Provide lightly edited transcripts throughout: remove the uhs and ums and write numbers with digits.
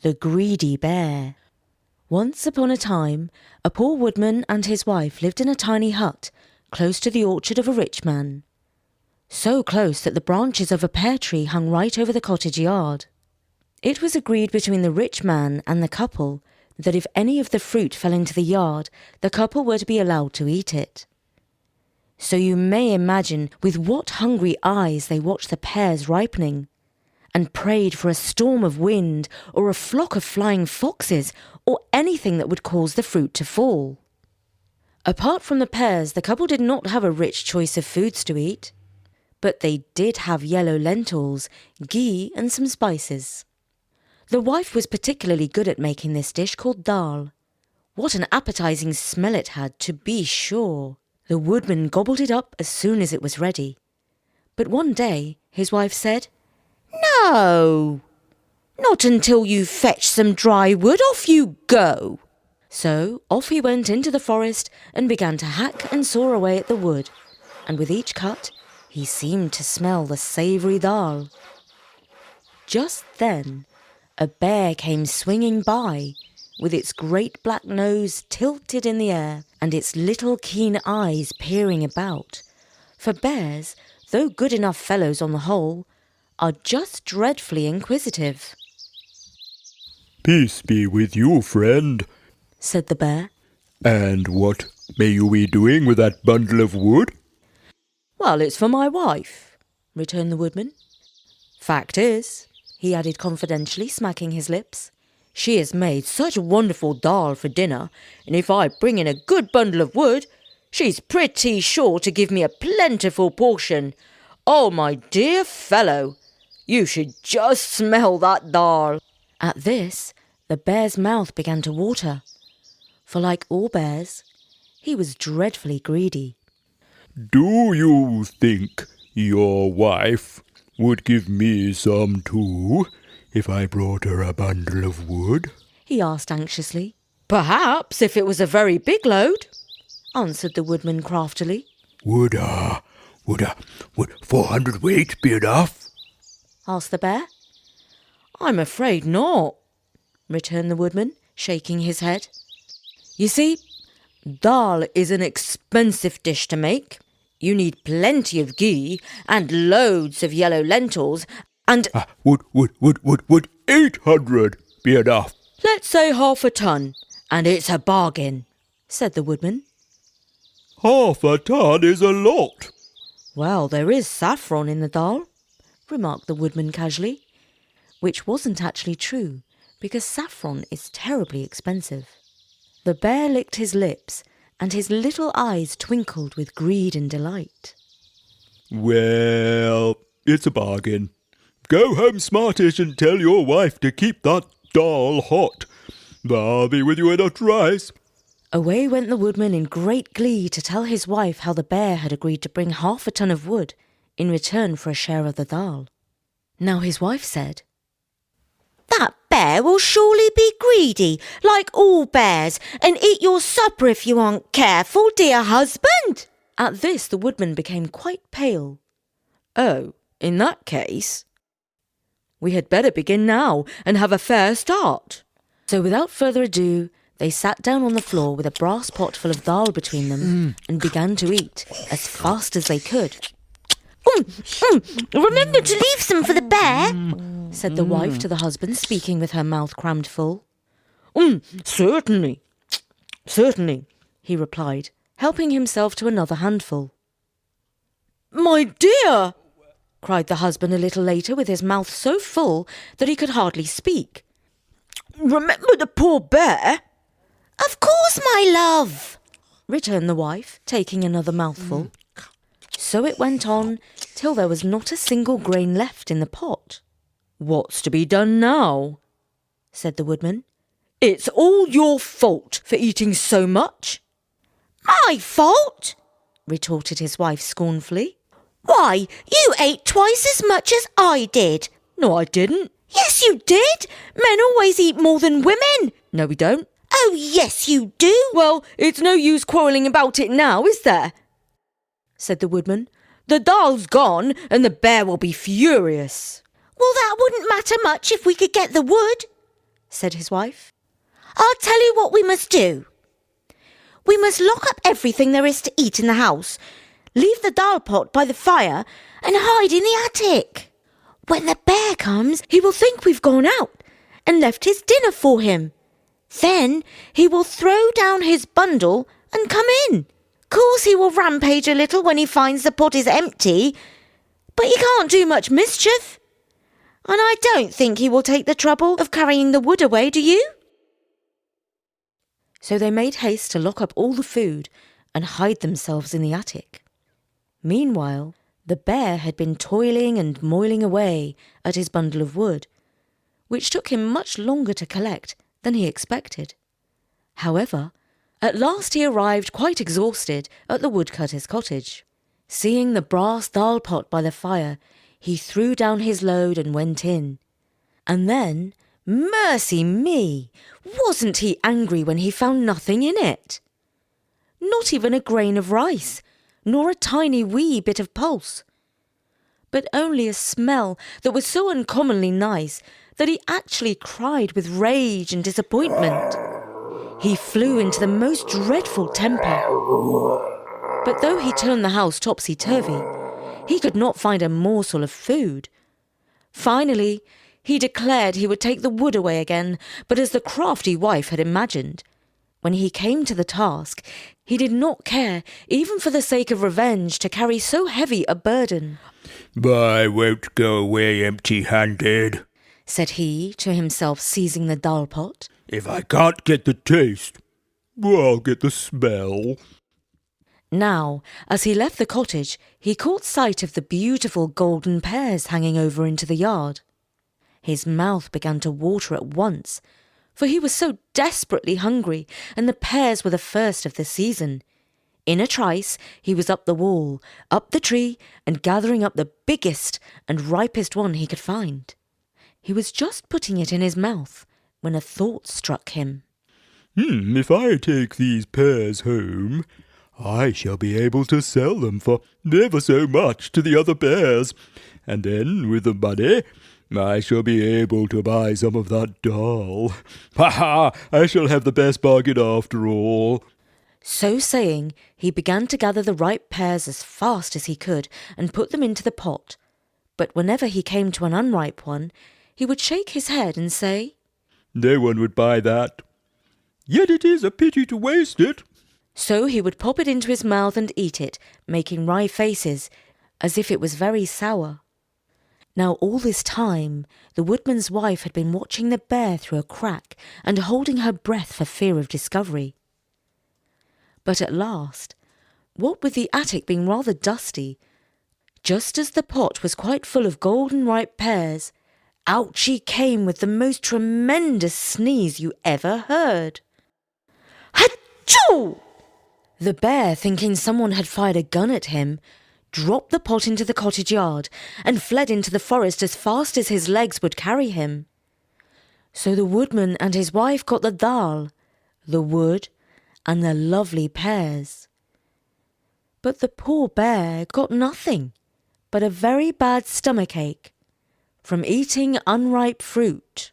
The Greedy Bear. Once upon a time, a poor woodman and his wife lived in a tiny hut close to the orchard of a rich man. So close that the branches of a pear tree hung right over the cottage yard. It was agreed between the rich man and the couple that if any of the fruit fell into the yard, the couple were to be allowed to eat it. So you may imagine with what hungry eyes they watched the pears ripening, and prayed for a storm of wind or a flock of flying foxes or anything that would cause the fruit to fall. Apart from the pears, the couple did not have a rich choice of foods to eat, but they did have yellow lentils, ghee and some spices. The wife was particularly good at making this dish called dal. What an appetizing smell it had, to be sure. The woodman gobbled it up as soon as it was ready. But one day his wife said, "No, not until you fetch some dry wood, off you go." So off he went into the forest and began to hack and saw away at the wood, and with each cut he seemed to smell the savoury dal. Just then a bear came swinging by, with its great black nose tilted in the air and its little keen eyes peering about, for bears, though good enough fellows on the whole, are just dreadfully inquisitive. "Peace be with you, friend," said the bear. "And what may you be doing with that bundle of wood?" "Well, it's for my wife," returned the woodman. "Fact is," he added confidentially, smacking his lips, "she has made such wonderful dal for dinner, and if I bring in a good bundle of wood, she's pretty sure to give me a plentiful portion. Oh, my dear fellow, you should just smell that dal." At this, the bear's mouth began to water, for like all bears, he was dreadfully greedy. "Do you think your wife would give me some too, if I brought her a bundle of wood?" he asked anxiously. "Perhaps, if it was a very big load," answered the woodman craftily. Would 400 weight be enough?" asked the bear. "I'm afraid not," returned the woodman, shaking his head. "You see, dal is an expensive dish to make. You need plenty of ghee and loads of yellow lentils and— Would 800 be enough?" "Let's say half a ton, and it's a bargain," said the woodman. "Half a ton is a lot." "Well, there is saffron in the dal," remarked the woodman casually, which wasn't actually true, because saffron is terribly expensive. The bear licked his lips, and his little eyes twinkled with greed and delight. "Well, it's a bargain. Go home, smartish, and tell your wife to keep that dal hot. I'll be with you in a trice." Away went the woodman in great glee to tell his wife how the bear had agreed to bring half a ton of wood in return for a share of the dal. Now his wife said, "That bear will surely be greedy, like all bears, and eat your supper if you aren't careful, dear husband." At this the woodman became quite pale. "Oh, in that case, we had better begin now and have a fair start." So without further ado, they sat down on the floor with a brass pot full of dal between them and began to eat as fast as they could. "Remember to leave some for the bear," said the wife to the husband, speaking with her mouth crammed full. Certainly, he replied, helping himself to another handful. "My dear," cried the husband a little later, with his mouth so full that he could hardly speak, "remember the poor bear." "Of course, my love," returned the wife, taking another mouthful. So it went on till there was not a single grain left in the pot. "What's to be done now?" said the woodman. "It's all your fault for eating so much." "My fault?" retorted his wife scornfully. "Why, you ate twice as much as I did." "No, I didn't." "Yes, you did. Men always eat more than women." "No, we don't." "Oh, yes, you do." "Well, it's no use quarrelling about it now, is there?" said the woodman. "The dal's gone, and the bear will be furious." "Well, that wouldn't matter much if we could get the wood," said his wife. "I'll tell you what we must do. We must lock up everything there is to eat in the house, leave the dal pot by the fire, and hide in the attic. When the bear comes, he will think we've gone out and left his dinner for him. Then he will throw down his bundle and come in. Course he will rampage a little when he finds the pot is empty, but he can't do much mischief. And I don't think he will take the trouble of carrying the wood away, do you?" So they made haste to lock up all the food and hide themselves in the attic. Meanwhile, the bear had been toiling and moiling away at his bundle of wood, which took him much longer to collect than he expected. However, at last he arrived quite exhausted at the woodcutter's cottage. Seeing the brass dal pot by the fire, he threw down his load and went in. And then, mercy me, wasn't he angry when he found nothing in it? Not even a grain of rice, nor a tiny wee bit of pulse, but only a smell that was so uncommonly nice that he actually cried with rage and disappointment. He flew into the most dreadful temper. But though he turned the house topsy-turvy, he could not find a morsel of food. Finally, he declared he would take the wood away again, but as the crafty wife had imagined. When he came to the task, he did not care, even for the sake of revenge, to carry so heavy a burden. "I won't go away empty-handed," said he to himself, seizing the dal pot. "If I can't get the taste, I'll get the smell." Now, as he left the cottage, he caught sight of the beautiful golden pears hanging over into the yard. His mouth began to water at once, for he was so desperately hungry, and the pears were the first of the season. In a trice, he was up the wall, up the tree, and gathering up the biggest and ripest one he could find. He was just putting it in his mouth when a thought struck him. If I take these pears home, I shall be able to sell them for ever so much to the other bears, and then with the money I shall be able to buy some of that dal. Ha! I shall have the best bargain after all." So saying, he began to gather the ripe pears as fast as he could and put them into the pot. But whenever he came to an unripe one, he would shake his head and say, "No one would buy that. Yet it is a pity to waste it." So he would pop it into his mouth and eat it, making wry faces, as if it was very sour. Now all this time, the woodman's wife had been watching the bear through a crack and holding her breath for fear of discovery. But at last, what with the attic being rather dusty, just as the pot was quite full of golden ripe pears, out she came with the most tremendous sneeze you ever heard. Achoo! The bear, thinking someone had fired a gun at him, dropped the pot into the cottage yard and fled into the forest as fast as his legs would carry him. So the woodman and his wife got the dal, the wood, and the lovely pears. But the poor bear got nothing but a very bad stomachache from eating unripe fruit.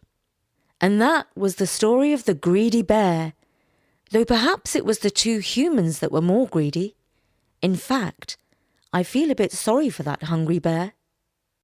And that was the story of the greedy bear, though perhaps it was the two humans that were more greedy. In fact, I feel a bit sorry for that hungry bear.